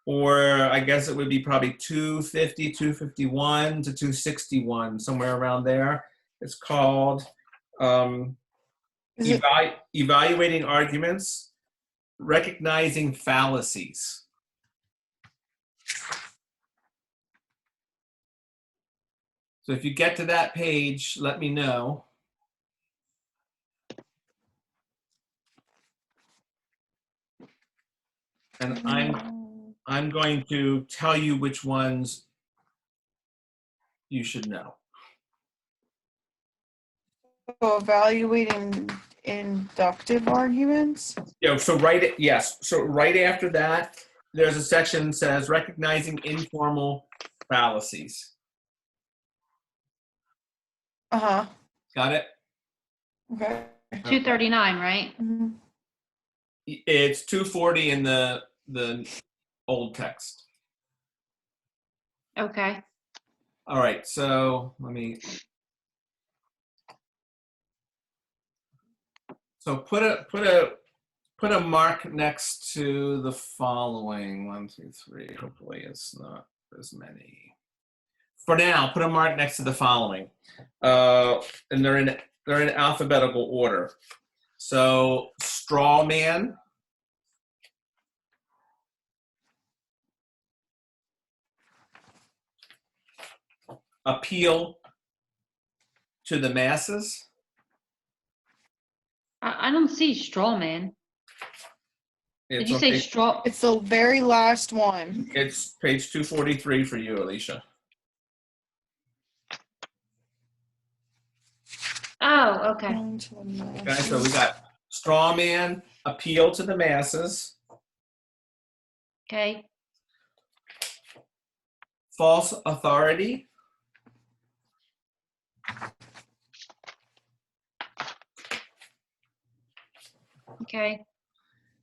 or I guess it would be probably 250, 251 to 261, somewhere around there. It's called Evaluating Arguments, Recognizing Fallacies. So if you get to that page, let me know. And I'm going to tell you which ones you should know. So evaluating inductive arguments? Yeah, so right after that, there's a section that says recognizing informal fallacies. Uh-huh. Got it? Okay. 239, right? Mm-hmm. It's 240 in the old text. Okay. All right, so put a mark next to the following. 1, 2, 3. Hopefully it's not as many. For now, put a mark next to the following, and they're in alphabetical order. So straw man, appeal to the masses, I don't see straw man. Did It's you on say page, straw? It's the very last one. it's page 243 for you, Alicia. Oh, okay. Okay, so we got straw man, appeal to the masses, Okay. false authority, Okay.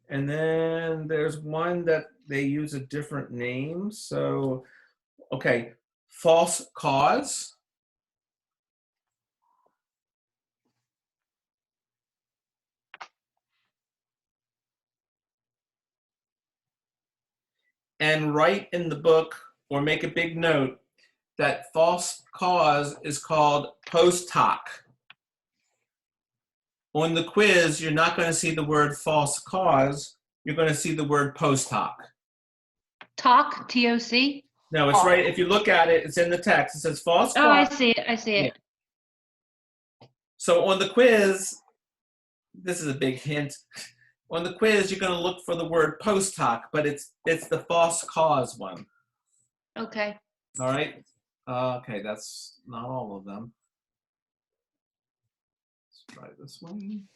and then there's one that they use a different name. So, okay, false cause, and write in the book or make a big note that false cause is called post hoc. On the quiz, you're not going to see the word false cause. You're going to see the word post hoc. Talk, T-O-C? No, it's right. If you look at it, it's in the text. It says false Oh, I cause. see it. I see it. So on the quiz, this is a big hint. On the quiz, you're going to look for the word post hoc, but it's the false cause one. Okay. All right. Okay, that's not all of them. Let's try this one.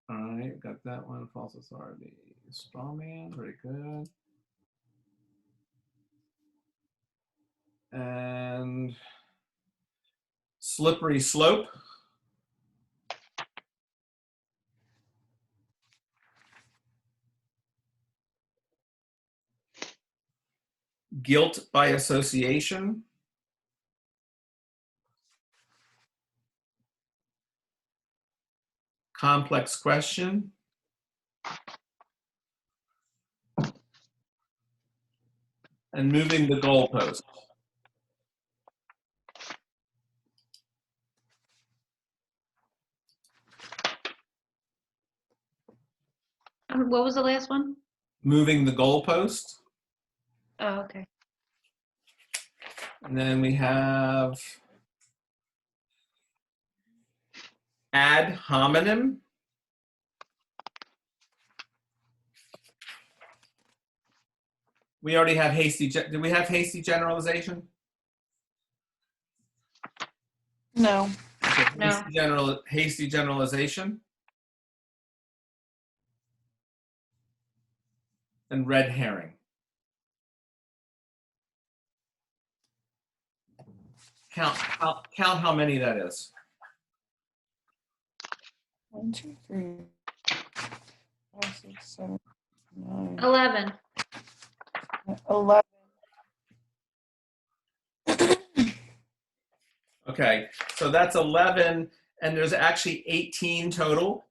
All right, got that one. False authority. Straw man, very good. And slippery slope. Guilt by association. Complex question. And moving the goalpost. What was the last one? Moving the goalpost. Oh, okay. And then we have ad hominem. We already have hasty. Did we have hasty generalization? No. Okay, No. hasty generalization. And red herring. Count how many that is. 1, 2, 3, 5, 6, 7, 9, 11. 11. Okay, so that's 11, and there's actually 18 total.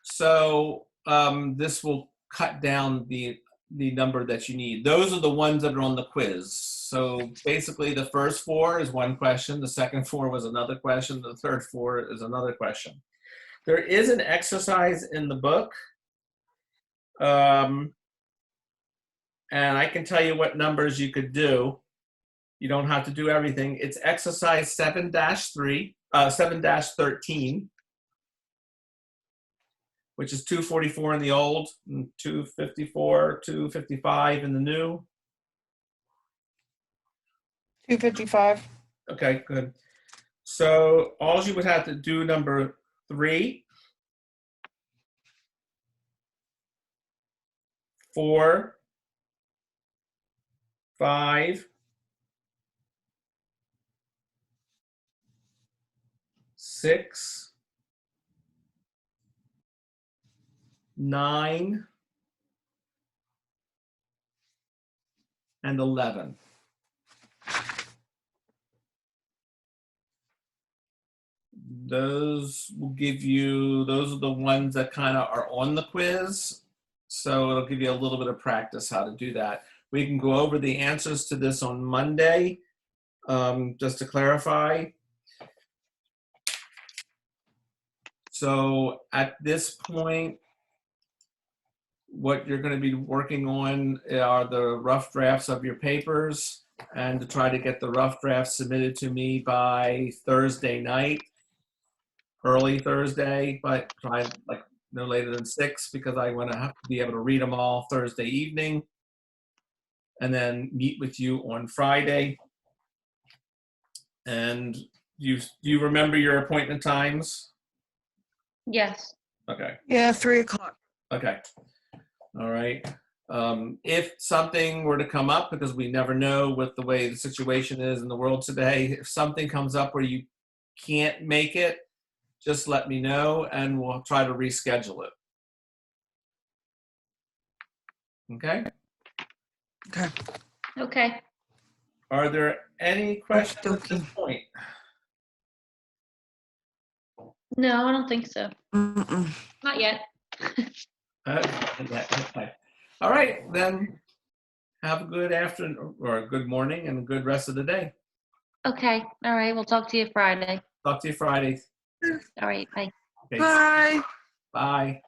So this will cut down the number that you need. Those are the ones that are on the quiz. So basically the first 4 is one question, the second 4 was another question, the third 4 is another question. There is an exercise in the book, and I can tell you what numbers you could do. You don't have to do everything. It's exercise 7-13, which is 244 in the old, and 254, 255 in the new. 255. Okay, good. So all you would have to do, number 3, 4, 5, 6, 9, and 11. Those will give you, those are the ones that kind of are on the quiz. So it'll give you a little bit of practice how to do that. We can go over the answers to this on Monday, just to clarify. So at this point, what you're going to be working on are the rough drafts of your papers. and to try to get the rough draft submitted to me by Thursday night, early Thursday, but try like no later than 6 because I want to have to be able to read them all Thursday evening and then meet with you on Friday. And you remember your appointment times? Yes. Okay. Yeah, 3 o'clock. Okay. All right. If something were to come up, because we never know with the way the situation is in the world today, if something comes up where you can't make it, just let me know and we'll try to reschedule it. Okay? Okay. Okay. Are there any questions at this point? No, I don't think so. Mm-mm. Not yet. Okay. All right, then have a good afternoon or a good morning and a good rest of the day. Okay. All right. We'll talk to you Friday. Talk to you Friday. All right. Bye. Okay. Bye. Bye.